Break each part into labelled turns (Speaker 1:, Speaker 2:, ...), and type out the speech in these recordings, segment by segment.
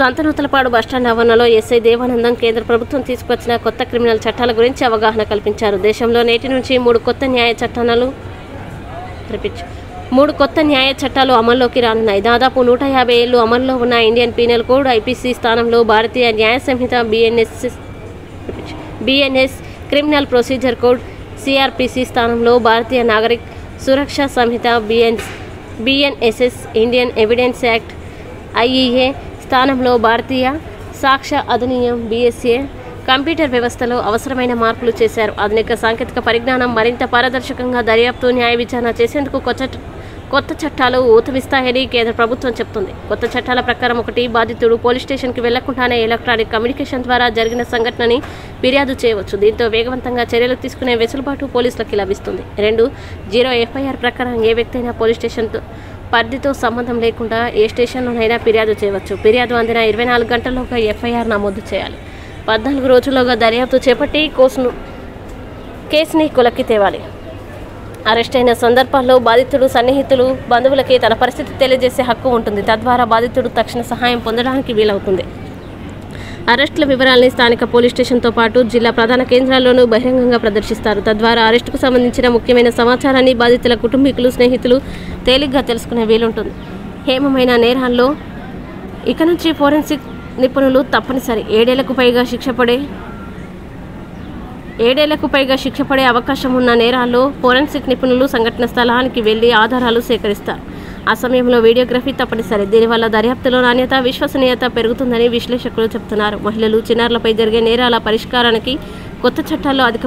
Speaker 1: Santhanuthalapadu bus stand ఆవరణలో SI Devanandam కేంద్ర ప్రభుత్వం తీసుకొచ్చిన కొత్త క్రిమినల్ చట్టాల గురించి అవగాహన కల్పించారు. దేశంలో నేటి నుంచి మూడు కొత్త న్యాయ చట్టాలు అమల్లోకి రానున్నాయి. దాదాపు 150 ఏళ్లు అమల్లో ఉన్న ఇండియన్ పీనల్ కోడ్ ఐపీసీ స్థానంలో Bharatiya Nyaya Sanhita BNS, criminal procedure code CrPC స్థానంలో Bharatiya Nagarik Suraksha Sanhita BNSS, Indian evidence act IEA స్థానంలో భారతీయ సాక్ష్య అధినియం బిఎస్ఏ, కంప్యూటర్ వ్యవస్థలో అవసరమైన మార్పులు చేశారు. ఆధునిక సాంకేతిక పరిజ్ఞానం మరింత పారదర్శకంగా దర్యాప్తు, న్యాయ విచారణ చేసేందుకు కొత్త చట్టాలు ఊతమిస్తాయని కేంద్ర ప్రభుత్వం చెబుతుంది. కొత్త చట్టాల ప్రకారం 1. బాధితుడు పోలీస్ స్టేషన్కి వెళ్లకుండానే ఎలక్ట్రానిక్ కమ్యూనికేషన్ ద్వారా జరిగిన సంఘటనని ఫిర్యాదు చేయవచ్చు. దీంతో వేగవంతంగా చర్యలు తీసుకునే వెసులుబాటు పోలీసులకి లభిస్తుంది. 2. జీరో ఎఫ్ఐఆర్ ప్రకారం ఏ వ్యక్తి అయినా పోలీస్ స్టేషన్ పరిధితో సంబంధం లేకుండా ఏ స్టేషన్లోనైనా ఫిర్యాదు చేయవచ్చు. ఫిర్యాదు అందిన 24 గంటల్లోగా ఎఫ్ఐఆర్ నమోదు చేయాలి. 14 రోజుల్లోగా దర్యాప్తు చేపట్టి కేసుని కొలక్కి తేవాలి. అరెస్ట్ అయిన సందర్భాల్లో బాధితుడు సన్నిహితులు, బంధువులకి తన పరిస్థితి తెలియజేసే హక్కు ఉంటుంది. తద్వారా బాధితుడు తక్షణ సహాయం పొందడానికి వీలవుతుంది. అరెస్టుల వివరాల్ని స్థానిక పోలీస్ స్టేషన్తో పాటు జిల్లా ప్రధాన కేంద్రాల్లోనూ బహిరంగంగా ప్రదర్శిస్తారు. తద్వారా అరెస్టుకు సంబంధించిన ముఖ్యమైన సమాచారాన్ని బాధితుల కుటుంబీకులు, స్నేహితులు తేలిగ్గా తెలుసుకునే వీలుంటుంది. హేమమైన నేరాల్లో ఇక నుంచి ఫోరెన్సిక్ నిపుణులు తప్పనిసరి. 7 ఏళ్లకు పైగా శిక్ష పడే అవకాశం ఉన్న నేరాల్లో ఫోరెన్సిక్ నిపుణులు సంఘటన స్థలానికి వెళ్లి ఆధారాలు సేకరిస్తారు. ఆ సమయంలో వీడియోగ్రఫీ తప్పనిసరి. దీనివల్ల దర్యాప్తులో నాణ్యత, విశ్వసనీయత పెరుగుతుందని విశ్లేషకులు చెబుతున్నారు. మహిళలు, చిన్నారులపై జరిగే నేరాల పరిష్కారానికి కొత్త చట్టాల్లో అధిక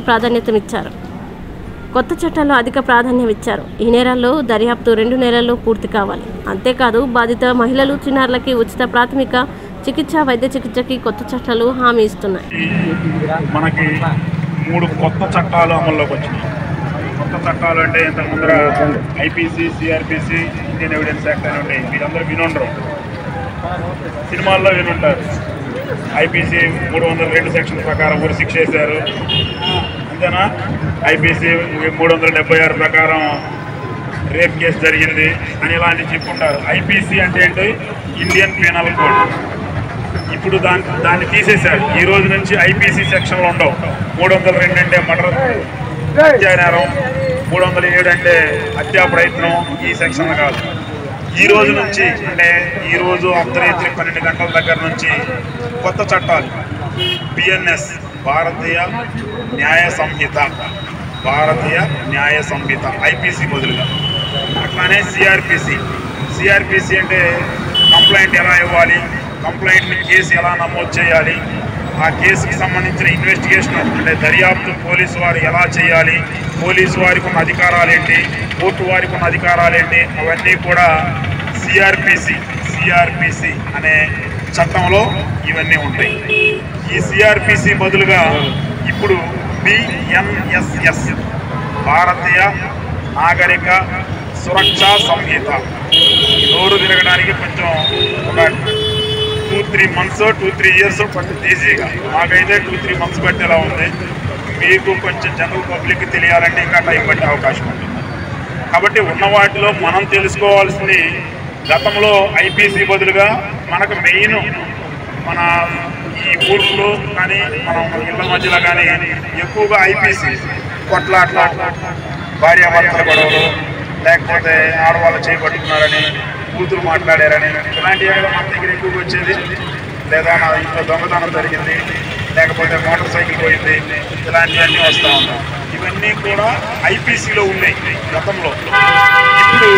Speaker 1: ప్రాధాన్యం ఇచ్చారు. ఈ నేరాల్లో దర్యాప్తు 2 నెలల్లో పూర్తి కావాలి. అంతేకాదు బాధిత మహిళలు, చిన్నారులకి ఉచిత ప్రాథమిక చికిత్స, వైద్య చికిత్సకి కొత్త చట్టాలు హామీ ఇస్తున్నాయి.
Speaker 2: మనకి 3 కొత్త చట్టాలు అమల్లోకి వచ్చినాయి. కొత్త చట్టాలు అంటే ఇంతకు ముందర IPC, CrPC, Indian evidence act అని ఉంటాయి. మీరందరూ వినుండరు, సినిమాల్లో వినుంటారు. ఐపీసీ 302 సెక్షన్ ప్రకారం ఊరి శిక్ష వేశారు, అంతేనా? ఐపీసీ 376 ప్రకారం రేప్ కేసు జరిగింది అని ఇలాంటివి చెప్పుకుంటారు. ఐపీసీ అంటే ఏంటి? Indian penal code. ఇప్పుడు దాన్ని తీసేశారు. ఈ రోజు నుంచి ఐపీసీ సెక్షన్లు ఉండవు. 302 అంటే మర్డర్, హత్యా నేరం, 307 అంటే హత్యా ప్రయత్నం, ఈ సెక్షన్ కాదు. ఈ రోజు నుంచి అంటే ఈరోజు అర్ధరాత్రి 12 గంటల దగ్గర నుంచి కొత్త చట్టాలు బిఎన్ఎస్, భారతీయ న్యాయ సంహిత ఐపీసీ బదులుగా. అట్లానే సిఆర్పిసి అంటే కంప్లైంట్ ఎలా ఇవ్వాలి, కంప్లైంట్ని కేసు ఎలా నమోదు చేయాలి, ఆ కేసుకి సంబంధించిన ఇన్వెస్టిగేషన్ అంటే దర్యాప్తు పోలీసు వారు ఎలా చేయాలి, పోలీసు వారికి ఉన్న అధికారాలు ఏంటి, కోర్టు వారికి ఉన్న అధికారాలు ఏంటి, అవన్నీ కూడా సిఆర్పిసి అనే చట్టంలో ఇవన్నీ ఉంటాయి. ఈ సిఆర్పిసి బదులుగా ఇప్పుడు బిఎన్ఎస్ఎస్, భారతీయ నాగరిక సురక్షా సంహిత. నోరు తిరగడానికి కొంచెం ఒక 2-3 months 2-3 years పట్టింది ఈజీగా. మాకైతే 2-3 months పట్టేలా ఉంది. మీకు కొంచెం జనరల్ పబ్లిక్ తెలియాలంటే ఇంకా టైం పట్టే అవకాశం ఉంటుంది. కాబట్టి ఉన్న వాటిలో మనం తెలుసుకోవాల్సింది, గతంలో ఐపీసీ బదులుగా మనకు మెయిన్ మన ఈ ఊర్లో కానీ మనం ఇళ్ళ మధ్యలో కానీ ఎక్కువగా ఐపీసీ కొట్లాట్ల, భార్యాభర్తల గొడవలు, లేకపోతే ఆడవాళ్ళు చేపట్టుకున్నారని, కూతురు మాట్లాడారని, ఇలాంటివి మన దగ్గర ఎక్కువగా వచ్చేది. లేదా నా ఇంట్లో దొంగతనం జరిగింది, లేకపోతే మోటార్ సైకిల్ పోయింది, ఇలాంటివన్నీ వస్తూ ఉంటాయి. ఇవన్నీ కూడా ఐపీసీలో ఉన్నాయి గతంలో. ఇప్పుడు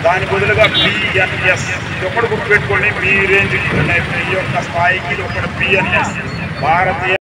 Speaker 2: దాని బదులుగా బిఎన్ఎస్, ఇది ఒకటి గుర్తుపెట్టుకోండి. మీ రేంజ్, మీ యొక్క స్థాయికి ఇది ఒకటి బిఎన్ఎస్, భారతీయ